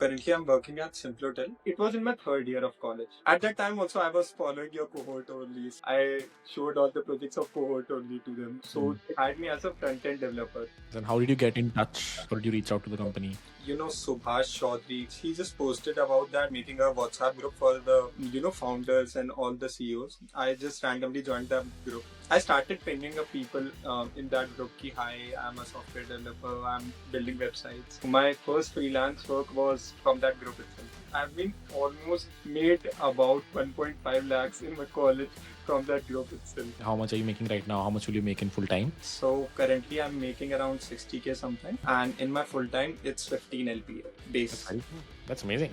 Currently, I'm working at 𝗜𝗺𝗽𝗀. It was in my third year of college. At that time, also, I was following your cohort only. I showed all the projects of cohort only to them. So they hired me as a front-end developer. Then how did you get in touch? How did you reach out to the company? You know, 𝗼𝗺𝗫 𝗟𝗶𝗫, he just posted about that, making a WhatsApp group for the, founders and all the CEOs. I just randomly joined that group. I started pinging up people in that group ki, hi, I'm a software developer, I'm building websites. My first freelance work was from that group itself. I've been almost made about 1.5 lakhs in my college from that group itself. How much are you making right now? How much will you make in full time? So currently I'm making around 60K something, and in my full time it's 15 LPA base. That's amazing.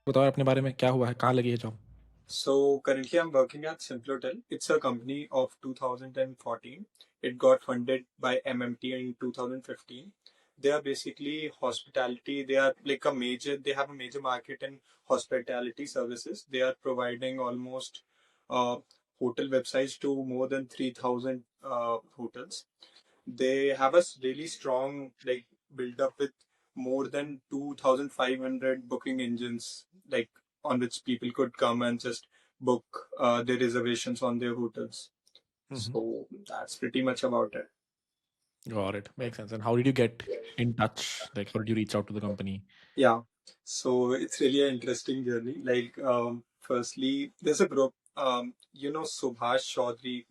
बताओ अपने बारे में, क्या हुआ है, कहाँ लगी है job? So currently I'm working at 𝗜𝗺𝗽𝗀. It's a company of 2014. It got funded by MMT in 2015. They are basically hospitality. They are like they have a major market in hospitality services. They are providing almost hotel websites to more than 3,000 hotels. They have a really strong build up with more than 2,500 booking engines, like on which people could come and just book their reservations on their hotels. So that's pretty much about it. Got it. Makes sense. And how did you get in touch? Like, how did you reach out to the company? Yeah. So it's really an interesting journey. Firstly, there's a group, 𝗼𝗺𝗫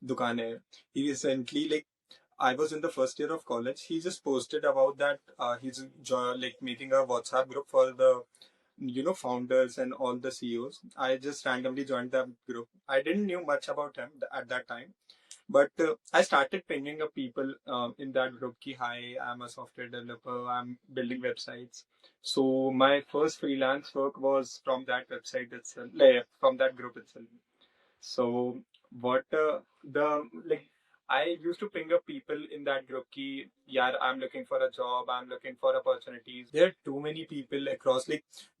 𝗟𝗶𝗫 He recently, I was in the first year of college. He just posted about that. He's making a WhatsApp group for the, founders and all the CEOs. I just randomly joined that group. I didn't knew much about him at that time. But I started pinging up people in that group ki, hi, I'm a software developer, I'm building websites. So my first freelance work was from that website itself, from that group itself. So what I used to ping up people in that group ki, yaar, I'm looking for a job, I'm looking for opportunities. There are too many people across,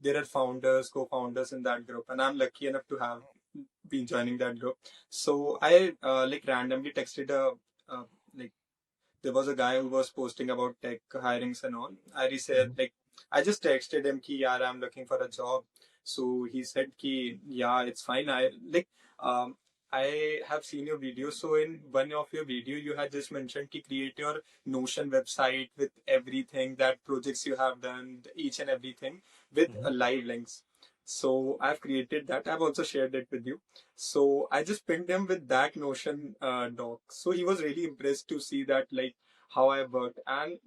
there are founders, co-founders in that group, and I'm lucky enough to have been joining that group. So I randomly texted there was a guy who was posting about tech hirings and all. I just texted him ki, yaar, I'm looking for a job. So he said ki, yeah, it's fine. Um, I have seen your video. So in one of your video, you had just mentioned ki create your Notion website with everything, that projects you have done, each and everything with live links. So I've created that. I've also shared it with you. So I just pinged him with that Notion doc. So he was really impressed to see that how I worked. And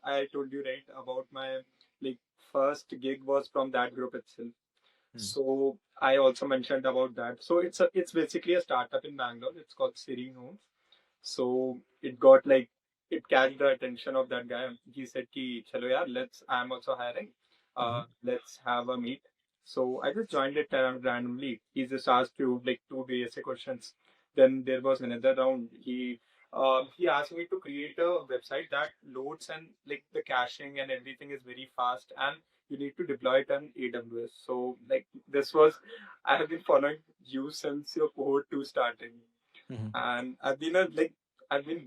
I told you right about my like first gig was from that group itself. So I also mentioned about that. So it's basically a startup in Bangalore. It's called Serene Homes. So it catch the attention of that guy. He said ki chalo yaar, I'm also hiring. Let's have a meet. So I just joined it randomly. He just asked you like two basic questions. Then there was another round. He asked me to create a website that loads, and the caching and everything is very fast, and you need to deploy it on AWS. So I have been following you since your cohort 2 starting. And I've been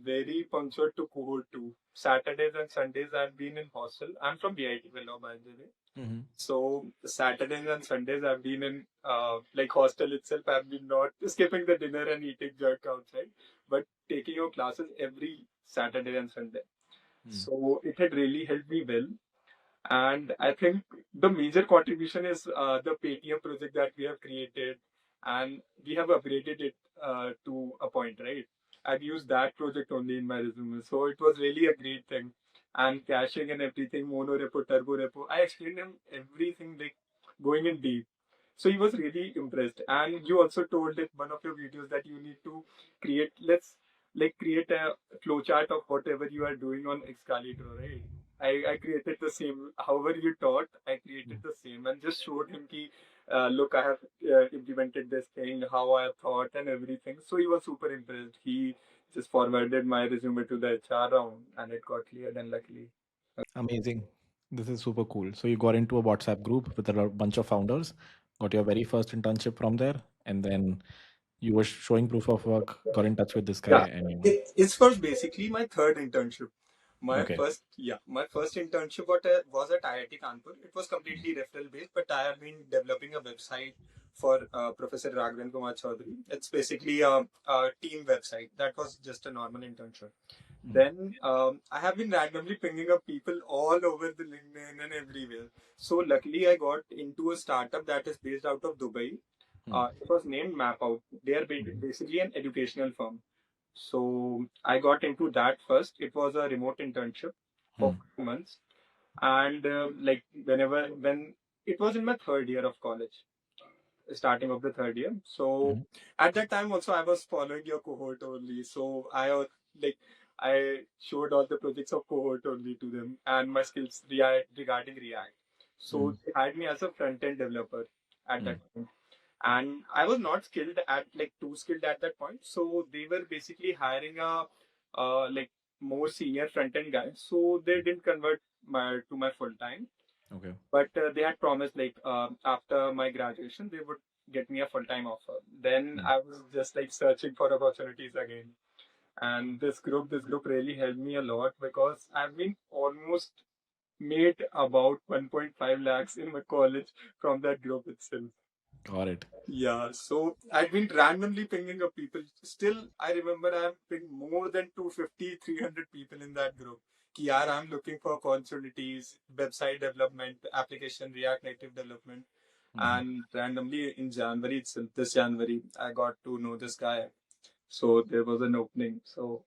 very punctual to cohort 2. Saturdays and Sundays I've been in hostel. I'm from IIT Kanpur, by the way. So Saturdays and Sundays I've been in hostel itself. I've been not skipping the dinner and eating junk outside, but taking your classes every Saturday and Sunday. So it had really helped me well. And I think the major contribution is the Paytm project that we have created, and we have upgraded it to a point, right? I've used that project only in my resume, so it was really a great thing. And caching and everything, mono repo, turbo repo, I explained him everything going in deep. So he was really impressed. And you also told in one of your videos that you need to create a flowchart of whatever you are doing on Excalibur, right? I created the same. However you taught, I created the same and just showed him ki, look, I have implemented this thing, how I thought and everything. So he was super impressed. He just forwarded my resume to the HR round and it got cleared, and luckily. Amazing. This is super cool. So you got into a WhatsApp group with a bunch of founders, got your very first internship from there, and then You were showing proof of work, got in touch with this guy, Yeah, and it was basically my third internship. okay. My first internship was at IIT Kanpur. It was completely referral based, but I have been developing a website for Professor 𝗜𝗺𝗀𝗀 It's basically a team website. That was just a normal internship. Then I have been randomly pinging up people all over the LinkedIn and everywhere. So luckily, I got into a startup that is based out of Dubai. It was named MapOut. They are basically an educational firm. So I got into that first. It was a remote internship for 5 months, and when it was in my third year of college, starting of the third year. So at that time also I was following your cohort only. So like I showed all the projects of cohort only to them and my skills regarding React. So they hired me as a front end developer at that time. And I was not skilled at like too skilled at that point. So they were basically hiring a like more senior front end guy. So they didn't convert my to my full time. Okay. But they had promised like after my graduation they would get me a full time offer. Then I was just like searching for opportunities again. And this group really helped me a lot because I've been almost made about 1.5 lakhs in my college from that group itself. Got it. Yeah, so I've been randomly pinging up people. Still, I remember I've pinged more than 250, 300 people in that group. Ki yaar, I'm looking for opportunities, website development, application, React Native development. And randomly in January itself, this January, I got to know this guy. So there was an opening. So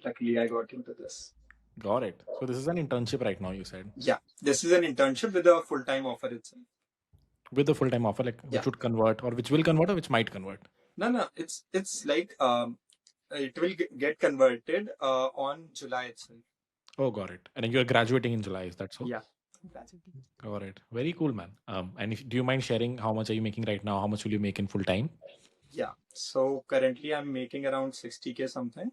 luckily I got into this. Got it. So this is an internship right now, you said. Yeah, this is an internship with a full-time offer itself. With a full-time offer, like Yeah. which would convert or which will convert or which might convert. No, it's like it will get converted on July itself. Oh, got it. And you're graduating in July, is that so? Yeah. Got it. Very cool, man. And do you mind sharing how much are you making right now? How much will you make in full time? Yeah. So currently I'm making around 60K something.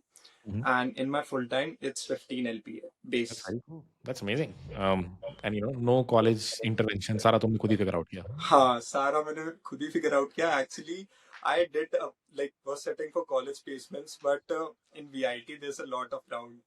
And in my full time, it's 15 LPA That's base. very cool. That's amazing. And no college intervention. सारा तुमने खुद ही figure out किया. हाँ, सारा मैंने खुद ही figure out किया. Actually, I did was setting for college placements, but in VIT there's a lot of round.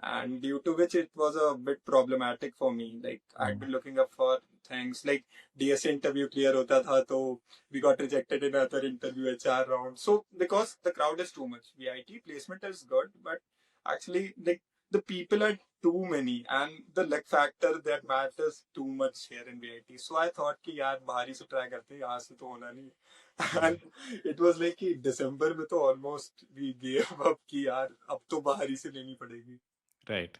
And due to which it was a bit problematic for me. Like I'd been looking up for things like DSA interview clear hota tha, so we got rejected in another interview HR round. So because the crowd is too much, VIT placement is good, but actually like the people are too many and the luck factor that matters too much here in VIT. So I thought कि यार बाहर ही से try करते हैं, यहाँ से तो होना नहीं. And it was like कि December में तो almost we gave up कि यार अब तो बाहर ही से लेनी पड़ेगी. Right.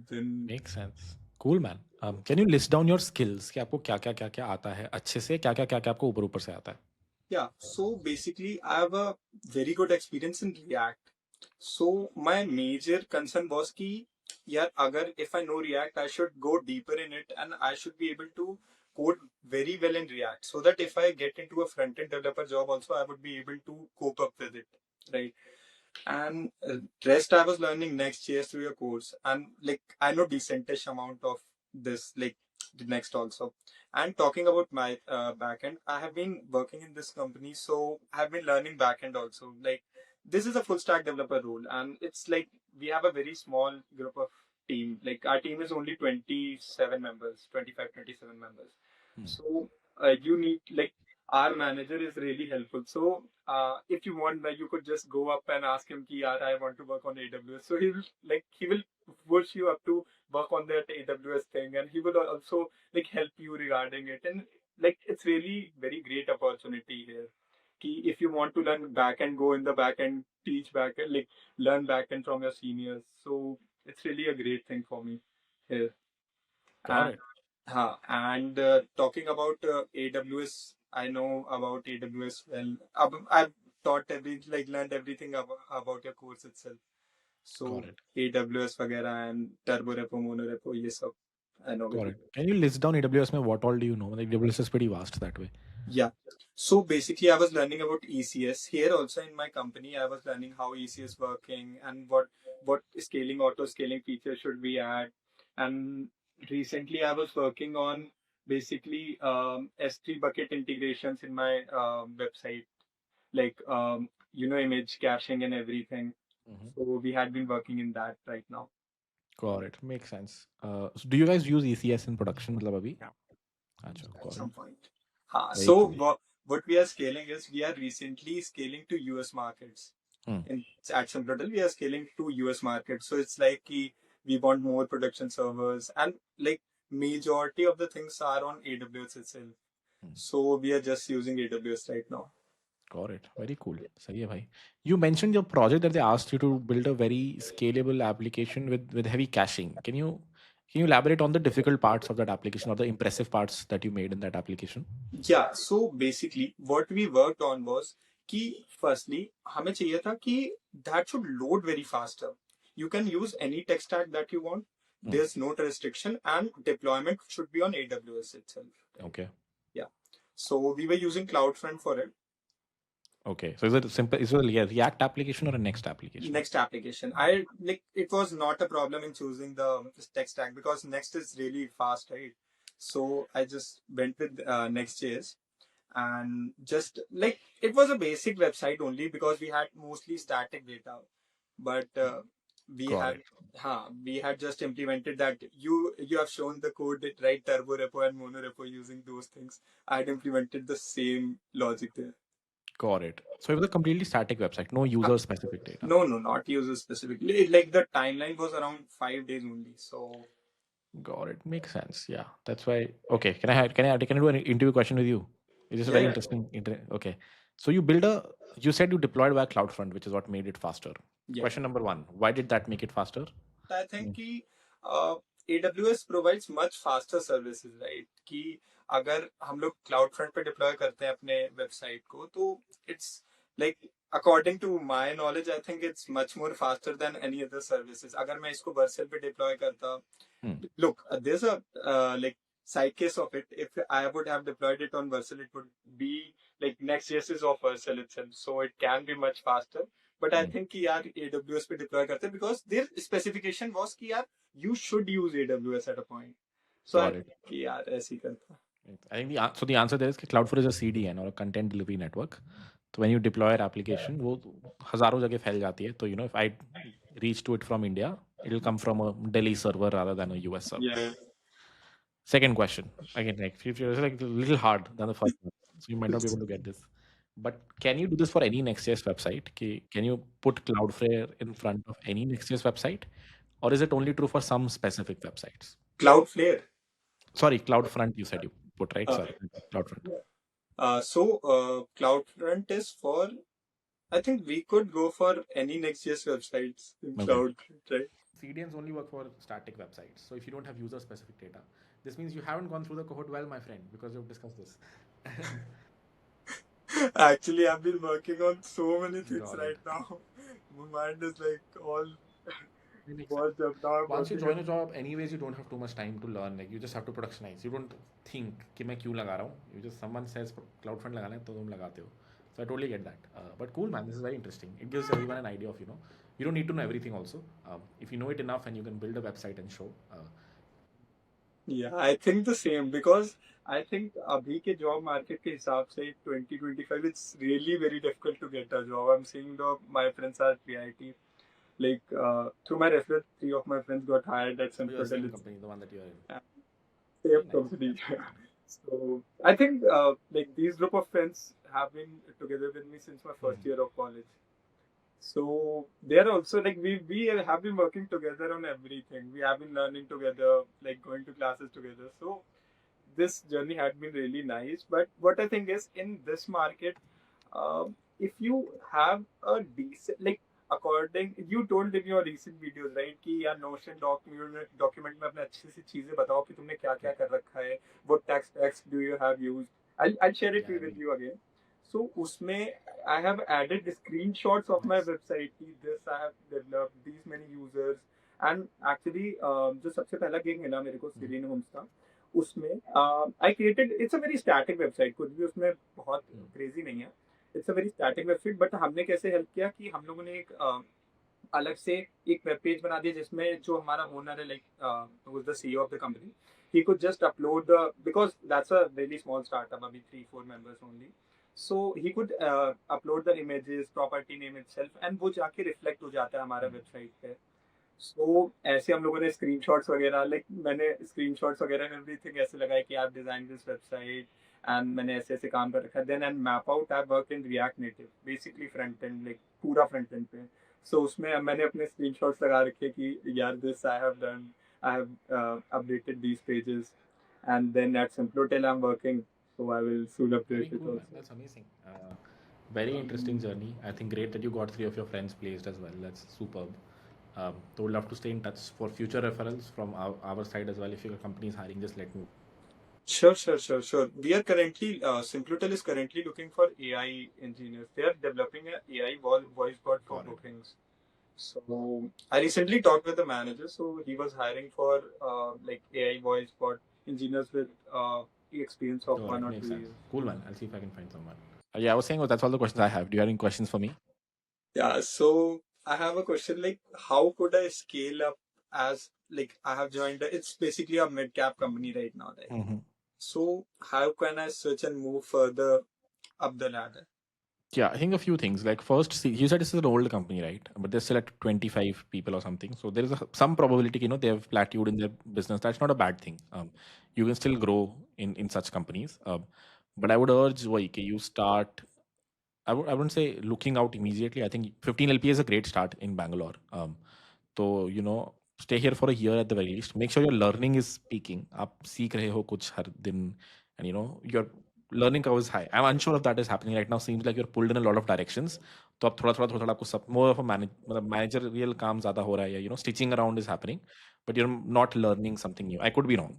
Then Makes sense. Cool, man. Can you list down your skills? कि आपको क्या आता है अच्छे से, क्या आपको ऊपर से आता है? yeah, so basically I have a very good experience in React. So my major concern was कि यार अगर if I know React, I should go deeper in it and I should be able to code very well in React so that if I get into a front-end developer job also, I would be able to cope up with it, right? And rest I was learning Next.js through your course, and like I know decentish amount of this, like the Next also. And talking about my backend, I have been working in this company, so I have been learning backend also. Like this is a full stack developer role, and it's like we have a very small group of team. Like our team is only 27 members, 25, 27 members. So you need like our manager is really helpful. So if you want, like, you could just go up and ask him, "Ki yaar, I want to work on AWS." So he will push you up to work on that AWS thing, and he will also like help you regarding it. And like it's really very great opportunity here. Ki if you want to learn backend, go in the backend, teach backend, like learn backend from your seniors. So it's really a great thing for me here. Got it. And talking about AWS, I know about AWS well. I've taught learned everything about your course itself. So Got it. AWS वगैरह and turbo repo, mono repo, ये सब I know Got very it. Can you list down AWS में what all do you know? Like AWS is pretty vast that way. Yeah. So basically, I was learning about ECS here also in my company. I was learning how ECS working and what scaling auto scaling feature should we add. And recently, I was working on basically S3 bucket integrations in my website. like image caching and everything. Mhm. So we had been working in that right now. Got it. Makes sense. So do you guys use ECS in production मतलब अभी? Yeah. अच्छा, At got it. some point. Very So cool. what we are scaling is we are recently scaling to US markets. Hmm. At Simplodal, we are scaling to US markets. So it's like we want more production servers, and like majority of the things are on AWS itself. So we are just using AWS right now. Got it. Very cool. सही है भाई. You mentioned your project that they asked you to build a very scalable application with heavy caching. Can you elaborate on the difficult parts of that application or the impressive parts that you made in that application? Yeah, so basically what we worked on was कि firstly हमें चाहिए था कि that should load very faster. You can use any tech stack that you want. There's no restriction, and deployment should be on AWS itself. Okay. Yeah. So we were using CloudFront for it. Okay. So is it simple? Is it a React application or a Next application? Next application. I like it was not a problem in choosing the tech stack because Next is really fast, right? So I just went with Next.js, and just like it was a basic website only because we had mostly static data, but we Got had it. we had just implemented that. You have shown the code that right turbo repo and mono repo using those things. I had implemented the same logic there. Got it. So it was a completely static website, no user specific data. No, not user specifically. Like the timeline was around 5 days only. So Got it. Makes sense. Yeah. That's why. Okay. Can I do an interview question with you? It is a yeah, very yeah. interesting. Okay. So you said you deployed via CloudFront, which is what made it faster. Yeah. Question number one: why did that make it faster? I think कि AWS provides much faster services, right? कि अगर हम लोग CloudFront पे deploy करते हैं अपने website को, तो it's like according to my knowledge, I think it's much more faster than any other services. अगर मैं इसको Vercel पे deploy करता, look, there's a like side case of it. If I would have deployed it on Vercel, it would be like Next.js is of Vercel itself, so it can be much faster. But I think कि यार AWS पे deploy करते हैं because their specification was कि यार you should use AWS at a point. So I Got it. think कि यार ऐसे ही करता. I think the answer there is कि Cloudflare is a CDN or a content delivery network. So when you deploy an application, वो हजारों जगह फैल जाती है. So if I reach to it from India, it will come from a Delhi server rather than a US server. Yeah. Second question. Again, like it's like a little hard than the first one. So you might not be able to get this. But can you do this for any Next.js website? Can you put Cloudflare in front of any Next.js website? Or is it only true for some specific websites? Cloudflare. Sorry, CloudFront you said you put, right? Sorry, CloudFront. So CloudFront is for. I think we could go for any Next.js websites in Okay. Cloud, right? CDNs only work for static websites. So if you don't have user specific data, this means you haven't gone through the cohort well, my friend, because you've discussed this. Actually, I've been working on so many things Got right it. now. My mind is like all It makes was sense. up now. Once you join a job, anyways, you don't have too much time to learn. Like you just have to productionize. You don't think कि मैं क्यों लगा रहा हूँ. You just someone says CloudFront लगाना है तो तुम लगाते हो. So I totally get that. But cool, man. This is very interesting. It gives everyone an idea of you don't need to know everything also. If you know it enough and you can build a website and show. Yeah, I think the same because I think अभी के job market के हिसाब से 2025 it's really very difficult to get a job. I'm seeing my friends at IIT. Like through my referral, 3 of my friends got hired at So you're the Central. same company, the one that you're in. Same Nice. company. So I think like these group of friends have been together with me since my first year of college. So they are also like we have been working together on everything. We have been learning together, like going to classes together. So this journey had been really nice. But what I think is in this market, if you have a decent like according you told in your recent videos right कि यार Notion document में अपने अच्छे से चीजें बताओ कि तुमने क्या क्या कर रखा है. What tax do you have used? I'll share it with you again. So उसमें I have added the screenshots of my website. This I have developed, these many users, and actually जो सबसे पहला gig मिला मेरे को Serene Homes था उसमें I created it's a very static website. कुछ भी उसमें बहुत crazy नहीं है. It's a very static website. But हमने कैसे help किया कि हम लोगों ने एक अलग से एक वेब पेज बना दिया जिसमें जो हमारा ओनर है like who's the CEO of the company, he could just upload the because that's a really small startup, अभी 3-4 members only. So he could upload the images, property name itself, and वो जाके reflect हो जाता है हमारा website पे. So ऐसे हम लोगों ने screenshots वगैरह, like मैंने screenshots वगैरह everything ऐसे लगाया कि I've designed this website and मैंने ऐसे ऐसे काम कर रखा है. Then and map out I work in React Native, basically front end, like पूरा front end पे. So उसमें मैंने अपने screenshots लगा रखे कि यार this I have done, I have updated these pages, and then at Simplotel I'm working, so I will soon Very update it cool, man. also. That's amazing. Very interesting journey. I think great that you got 3 of your friends placed as well. That's superb. So we'd love to stay in touch for future referrals from our side as well. If your company is hiring, just let me know. Sure. We are currently, Simplotel is currently looking for AI engineers. They are developing an AI voice bot for Got it. bookings. So I recently talked with the manager. So he was hiring for like AI voice bot engineers with experience of All 1 right, or makes 2 sense. years. Cool, man. I'll see if I can find someone. Yeah, I was saying, that's all the questions I have. Do you have any questions for me? Yeah, so I have a question, like how could I scale up as, like I have joined it's basically a mid cap company right now, right? Mm-hmm. So how can I switch and move further up the ladder? Yeah, I think a few things. Like first, see, you said this is an old company, right? But they're still at 25 people or something. So there is some probability, they have plateaued in their business. That's not a bad thing. You can still grow in such companies. But I would urge you start. I wouldn't say looking out immediately. I think 15 LP is a great start in Bangalore. So stay here for a year at the very least. Make sure your learning is peaking. आप सीख रहे हो कुछ हर दिन, and your learning curve is high. I'm unsure if that is happening right now. Seems like you're pulled in a lot of directions. तो अब थोड़ा आपको सब more of a managerial काम ज़्यादा हो रहा है, या stitching around is happening, but you're not learning something new. I could be wrong.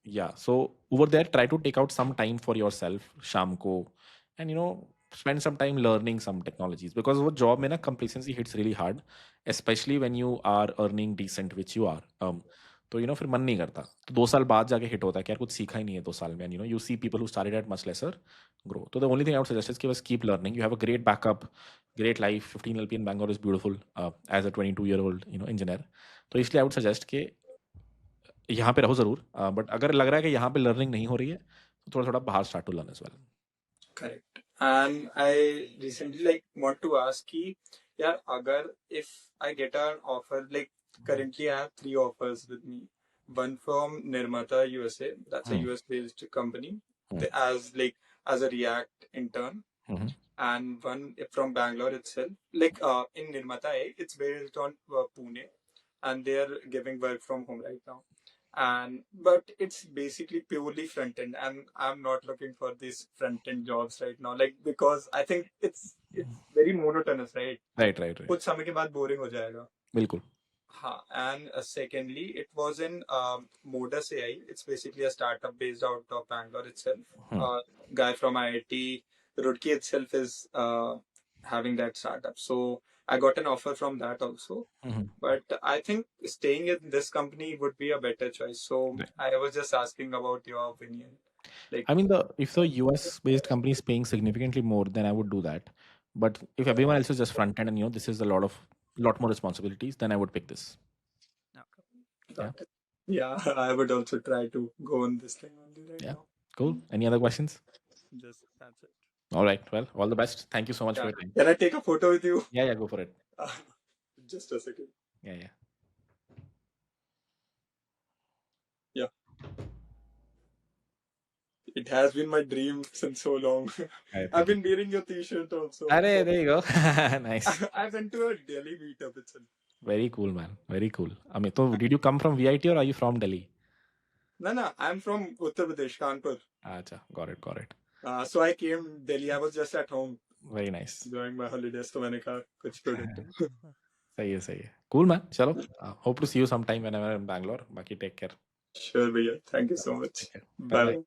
Yeah, so over there, try to take out some time for yourself, Shamko, and spend some time learning some technologies, because वो job में ना complacency hits really hard, especially when you are earning decent, which you are. तो फिर मन नहीं करता, तो 2 साल बाद जाके hit होता है कि यार कुछ सीखा ही नहीं है 2 साल में, and you see people who started at much lesser grow. So the only thing I would suggest is कि बस keep learning. You have a great backup, great life. 15 LP in Bangalore is beautiful, as a 22-year-old engineer. तो इसलिए I would suggest कि यहाँ पे रहो जरूर, but अगर लग रहा है कि यहाँ पे लर्निंग नहीं हो रही है तो थोड़ा बाहर start to learn as well. Correct. And I recently like want to ask कि यार अगर if I get an offer, like currently I have 3 offers with me. One from Nirmata USA, that's a US based company, as a React intern, and one from Bangalore itself. Like in Nirmata, it's based on Pune, and they are giving work from home right now. But it's basically purely front end, and I'm not looking for these front end jobs right now, like because I think it's very monotonous, right? Right कुछ समय के बाद boring हो जाएगा. बिल्कुल. And secondly, it was in Modus AI. It's basically a startup based out of Bangalore itself. Guy from IIT Roorkee itself is having that startup. So I got an offer from that also. But I think staying in this company would be a better choice. So I was just asking about your opinion. Like, I mean, if the US based company is paying significantly more, then I would do that. But if everyone else is just front end, and this is a lot more responsibilities, then I would pick this. yeah, I would also try to go on this thing only right now. Cool. Any other questions? Just that's it. All right. Well, all the best. Thank you so much for your time. Can I take a photo with you? Yeah, go for it. Just a second. Yeah. It has been my dream since so long. I've been wearing your t-shirt also. Arey, there you go. Nice. I went to a Delhi meetup itself. Very cool, man. Very cool. I mean, so did you come from VIT or are you from Delhi? No, I'm from IIT Kanpur. Acha, got it. So I came Delhi. I was just at home. Very nice. During my holidays, तो मैंने कहा कुछ productive. सही है. Cool, man. चलो. Hope to see you sometime whenever in Bangalore. बाकी take care. Sure, भैया. Thank you so much. Bye.